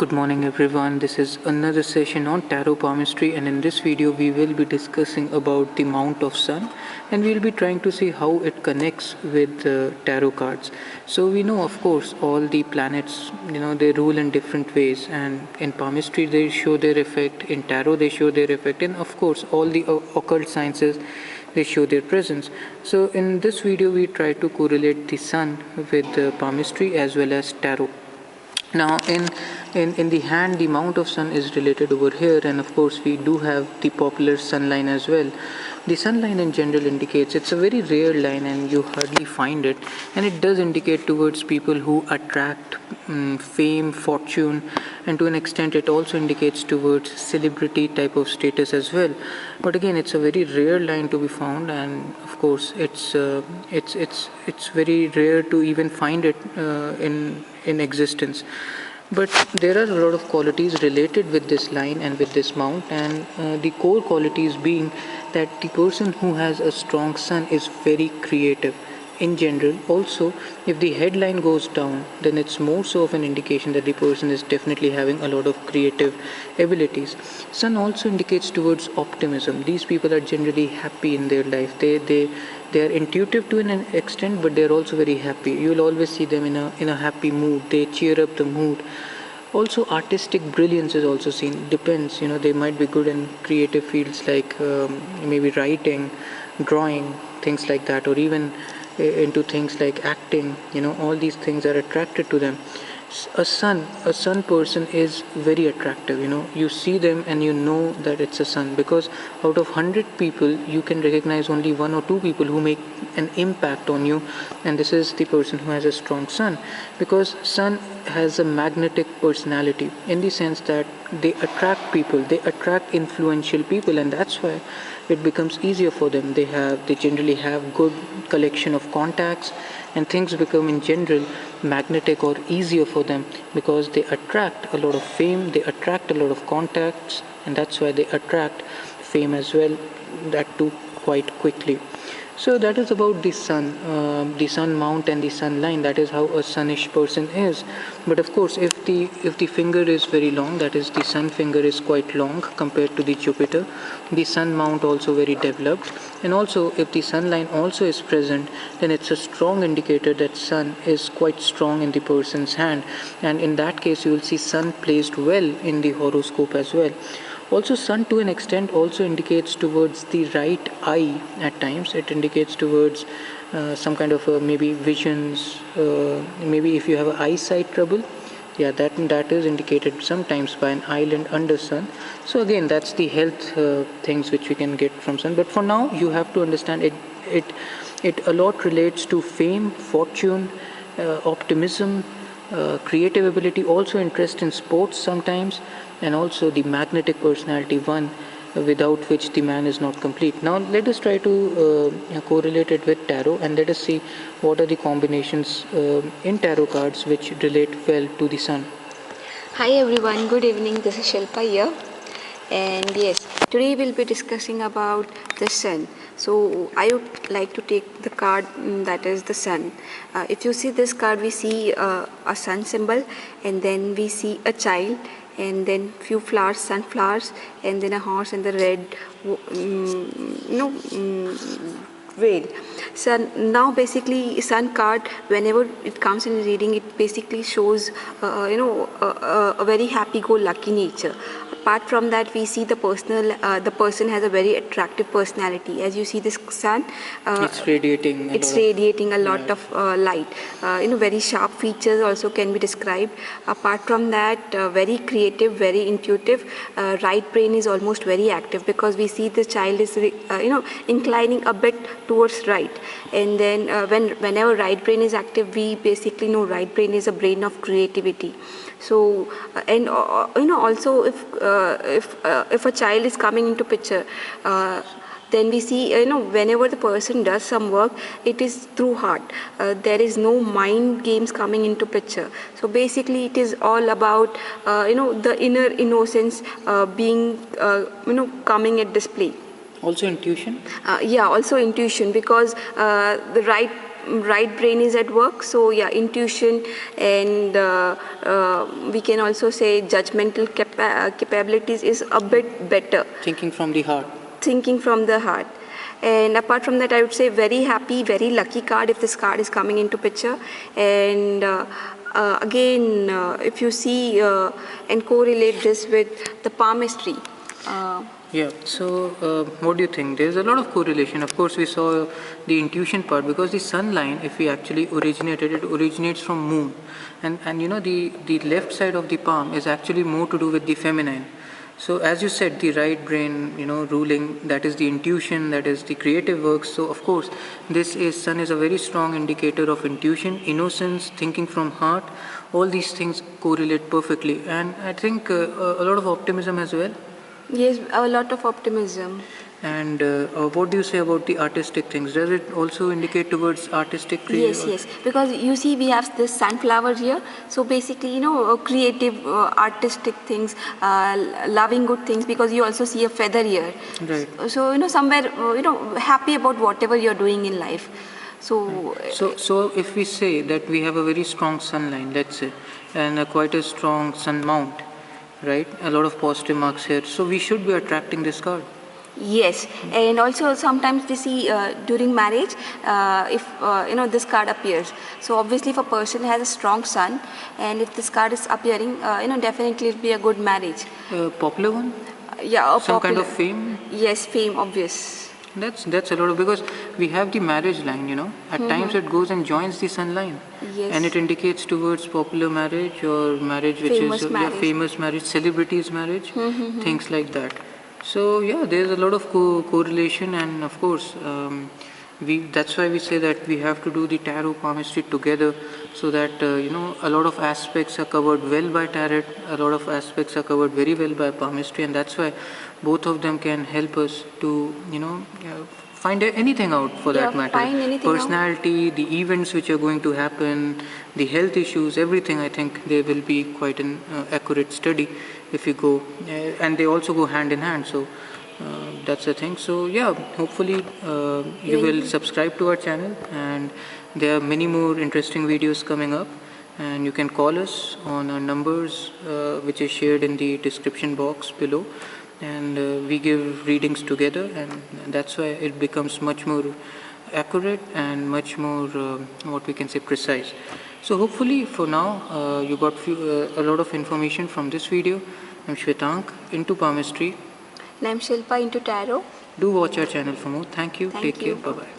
Good morning everyone. This is another session on tarot palmistry, and in this video we will be discussing about the mount of sun, and we'll be trying to see how it connects with the tarot cards. So we know, of course, all the planets, they rule in different ways, and in palmistry they show their effect, in tarot they show their effect, and of course all the occult sciences, they show their presence. So in this video we try to correlate the sun with the palmistry as well as tarot. Now in the hand, the mount of sun is related over here, and of course we do have the popular sun line as well. The sun line in general indicates, it's a very rare line and you hardly find it, and it does indicate towards people who attract fame, fortune, and to an extent it also indicates towards celebrity type of status as well. But again, it's a very rare line to be found, and of course it's very rare to even find it in existence. But there are a lot of qualities related with this line and with this mount, and the core qualities being that the person who has a strong sun is very creative in general. Also, if the headline goes down, then it's more so of an indication that the person is definitely having a lot of creative abilities. Sun also indicates towards optimism. These people are generally happy in their life. They are intuitive to an extent, but they are also very happy. You will always see them in a happy mood. They cheer up the mood. Also, artistic brilliance is also seen. Depends, they might be good in creative fields like maybe writing, drawing, things like that, or even into things like acting. All these things are attracted to them. A sun person is very attractive. You see them and you know that it's a sun, because out of 100 people you can recognize only one or two people who make an impact on you, and this is the person who has a strong sun, because sun has a magnetic personality in the sense that they attract people, they attract influential people, and that's why it becomes easier for them. They generally have good collection of contacts, and things become in general magnetic or easier for them because they attract a lot of fame, they attract a lot of contacts, and that's why they attract fame as well, that too quite quickly. So that is about the sun mount and the sun line. That is how a sunnish person is. But of course, if the finger is very long, that is the sun finger is quite long compared to the Jupiter, the sun mount also very developed, and also if the sun line also is present, then it's a strong indicator that sun is quite strong in the person's hand, and in that case you will see sun placed well in the horoscope as well. Also, sun to an extent also indicates towards the right eye at times. It indicates towards some kind of maybe visions, maybe if you have eyesight trouble, yeah, that is indicated sometimes by an island under sun. So again, that's the health things which we can get from sun. But for now, you have to understand it a lot relates to fame, fortune, optimism, creative ability, also interest in sports sometimes, and also the magnetic personality one, without which the man is not complete. Now let us try to correlate it with tarot, and let us see what are the combinations in tarot cards which relate well to the sun. Hi everyone, good evening. This is Shilpa here, and yes, today we'll be discussing about the sun. So I would like to take the card that is the sun. If you see this card, we see a sun symbol, and then we see a child, and then few flowers, sunflowers, and then a horse and the red veil. So now basically sun card, whenever it comes in reading, it basically shows a very happy-go-lucky nature. Apart from that, we see the person has a very attractive personality. As you see this sun, it's radiating a lot of light. Very sharp features also can be described. Apart from that, very creative, very intuitive. Right brain is almost very active, because we see the child is inclining a bit towards right, and then whenever right brain is active, we basically know right brain is a brain of creativity. So and also if a child is coming into picture, then we see whenever the person does some work, it is through heart. There is no mind games coming into picture. So basically it is all about the inner innocence being coming at display. Also intuition? Also intuition, because the right right brain is at work. So yeah, intuition and we can also say judgmental capabilities is a bit better. Thinking from the heart. Thinking from the heart. And apart from that, I would say very happy, very lucky card if this card is coming into picture. And again, if you see and correlate this with the palmistry. Yeah, so what do you think? There's a lot of correlation. Of course, we saw the intuition part because the sun line, if we actually originated, it originates from moon. And you know, the left side of the palm is actually more to do with the feminine. So as you said, the right brain, you know, ruling, that is the intuition, that is the creative works. So of course, sun is a very strong indicator of intuition, innocence, thinking from heart. All these things correlate perfectly. And I think a lot of optimism as well. Yes, a lot of optimism. And what do you say about the artistic things? Does it also indicate towards artistic creativity? Yes, yes. Because you see, we have this sunflower here. So basically, you know, creative, artistic things, loving good things. Because you also see a feather here. Right. So you know, somewhere, you know, happy about whatever you're doing in life. So. So if we say that we have a very strong sun line, let's say, and quite a strong sun mount, right? A lot of positive marks here. So we should be attracting this card. Yes, and also sometimes we see during marriage, if you know this card appears. So obviously, if a person has a strong sun, and if this card is appearing, you know, definitely it'll be a good marriage. Popular one? Yeah, some kind of fame. Yes, fame, obvious. That's a lot of, because we have the marriage line, you know. At times it goes and joins the sun line, yes, and it indicates towards popular marriage or marriage which famous is marriage. Famous marriage, celebrities marriage, things like that. So yeah, there's a lot of correlation, and of course, that's why we say that we have to do the tarot palmistry together, so that you know, a lot of aspects are covered well by tarot, a lot of aspects are covered very well by palmistry, and that's why both of them can help us to, you know, find anything out for that matter. Personality, the events which are going to happen, the health issues, everything. I think they will be quite an accurate study if you go, and they also go hand in hand. So that's the thing. So yeah, hopefully you will subscribe to our channel, and there are many more interesting videos coming up, and you can call us on our numbers which is shared in the description box below, and we give readings together, and that's why it becomes much more accurate and much more what we can say precise. So hopefully for now you got a lot of information from this video. I'm Shwetank, into palmistry. And I'm Shilpa, into tarot. Do watch our channel for more. Thank you. Take care. Bye bye.